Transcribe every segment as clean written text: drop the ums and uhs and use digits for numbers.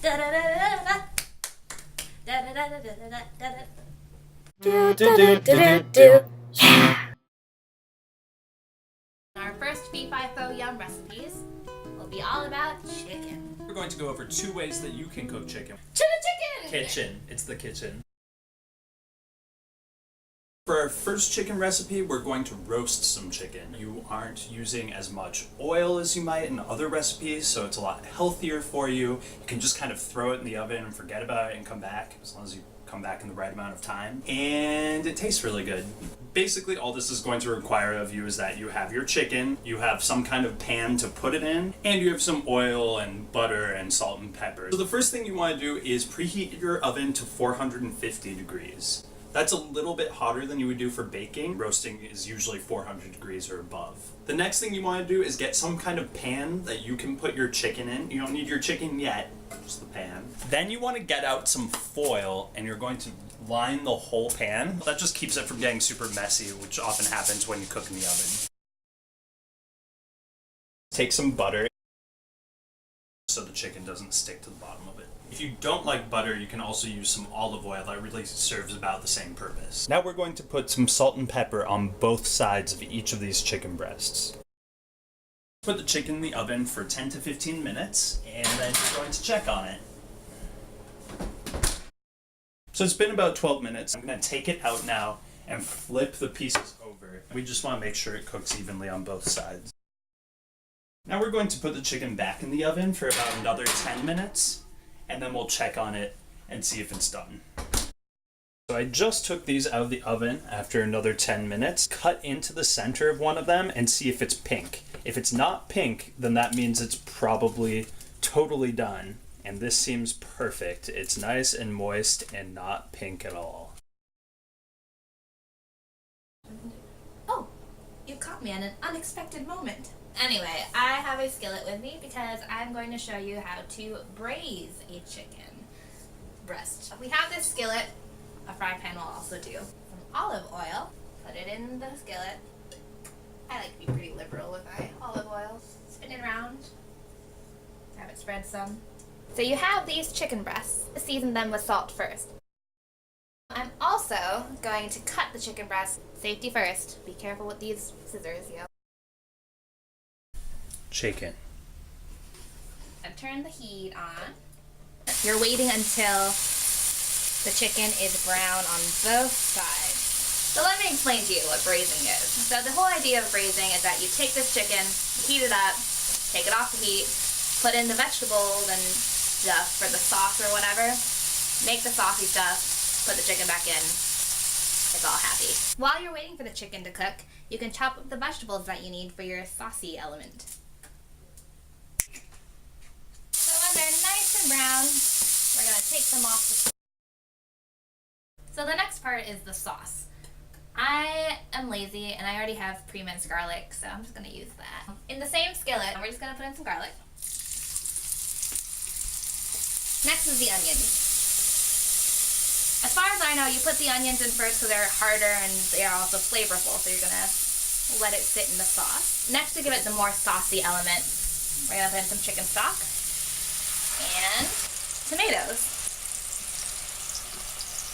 Do, do, do, do, do. Our first FIFO Yum recipes will be all about chicken. We're going to go over 2 ways that you can cook chicken. Chicken! Kitchen. It's the kitchen. For our first chicken recipe, we're going to roast some chicken. You aren't using as much oil as you might in other recipes, so it's a lot healthier for you. You can just kind of throw it in the oven and forget about it and come back, as long as you come back in the right amount of time. And it tastes really good. Basically, all this is going to require of you is that you have your chicken, you have some kind of pan to put it in, and you have some oil and butter and salt and pepper. So the first thing you want to do is preheat your oven to 450 degrees. That's a little bit hotter than you would do for baking. Roasting is usually 400 degrees or above. The next thing you want to do is get some kind of pan that you can put your chicken in. You don't need your chicken yet, just the pan. Then you want to get out some foil and you're going to line the whole pan. That just keeps it from getting super messy, which often happens when you cook in the oven. Take some butter so the chicken doesn't stick to the bottom of it. If you don't like butter, you can also use some olive oil. That really serves about the same purpose. Now we're going to put some salt and pepper on both sides of each of these chicken breasts. Put the chicken in the oven for 10 to 15 minutes, and then you're going to check on it. So it's been about 12 minutes. I'm going to take it out now and flip the pieces over. We just want to make sure it cooks evenly on both sides. Now we're going to put the chicken back in the oven for about another 10 minutes. And then we'll check on it and see if it's done. So I just took these out of the oven after another 10 minutes. Cut into the center of one of them and see if it's pink. If it's not pink, then that means it's probably totally done. And this seems perfect. It's nice and moist and not pink at all. Oh, you caught me at an unexpected moment. Anyway, I have a skillet with me because I'm going to show you how to braise a chicken breast. We have this skillet, a fry pan will also do. Some olive oil, put it in the skillet. I like to be pretty liberal with my olive oil. Spin it around, have it spread some. So you have these chicken breasts. Season them with salt first. I'm also going to cut the chicken breast. Safety first. Be careful with these scissors, yo. Chicken. I've turned the heat on. You're waiting until the chicken is brown on both sides. So let me explain to you what braising is. So the whole idea of braising is that you take this chicken, heat it up, take it off the heat, put in the vegetables and stuff for the sauce or whatever, make the saucy stuff, put the chicken back in. It's all happy. While you're waiting for the chicken to cook, you can chop up the vegetables that you need for your saucy element. They're nice and brown. We're going to take them off the stove. So the next part is the sauce. I am lazy and I already have pre-minced garlic, so I'm just going to use that. In the same skillet, we're just going to put in some garlic. Next is the onions. As far as I know, you put the onions in first because they're harder and they're also flavorful, so you're going to let it sit in the sauce. Next, to give it the more saucy element, we're going to put in some chicken stock. And tomatoes.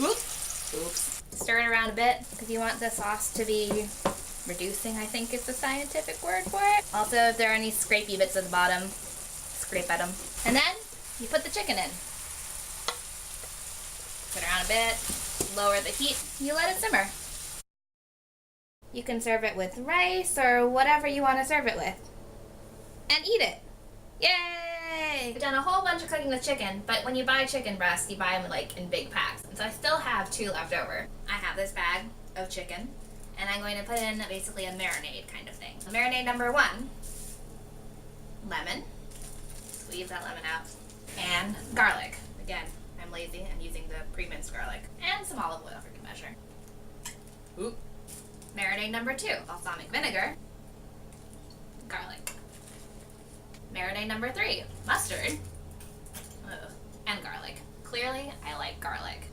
Oops. Stir it around a bit because you want the sauce to be reducing, I think is the scientific word for it. Also, if there are any scrapey bits at the bottom, scrape at them. And then you put the chicken in. Put it around a bit, lower the heat, you let it simmer. You can serve it with rice or whatever you want to serve it with. And eat it. Yay! I've done a whole bunch of cooking with chicken, but when you buy chicken breasts, you buy them like in big packs. And so I still have 2 left over. I have this bag of chicken, and I'm going to put in basically a marinade kind of thing. Marinade number 1, lemon. Squeeze that lemon out. And garlic. Again, I'm lazy. I'm using the pre-minced garlic. And some olive oil for good measure. Oop. Marinade number 2, balsamic vinegar. Garlic. Marinade number 3, mustard. Ugh. And garlic. Clearly, I like garlic.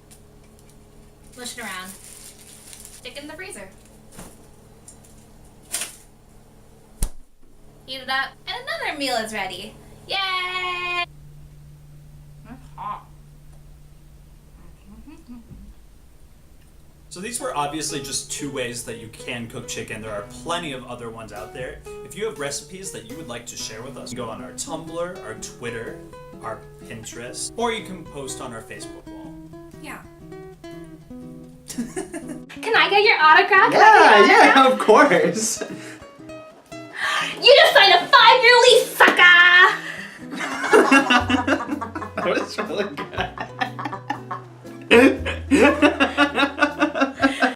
Mush it around. Stick it in the freezer. Heat it up, and another meal is ready. Yay! So these were obviously just 2 ways that you can cook chicken. There are plenty of other ones out there. If you have recipes that you would like to share with us, go on our Tumblr, our Twitter, our Pinterest, or you can post on our Facebook wall. Yeah. Can I get your autograph? Yeah, of course. You just signed a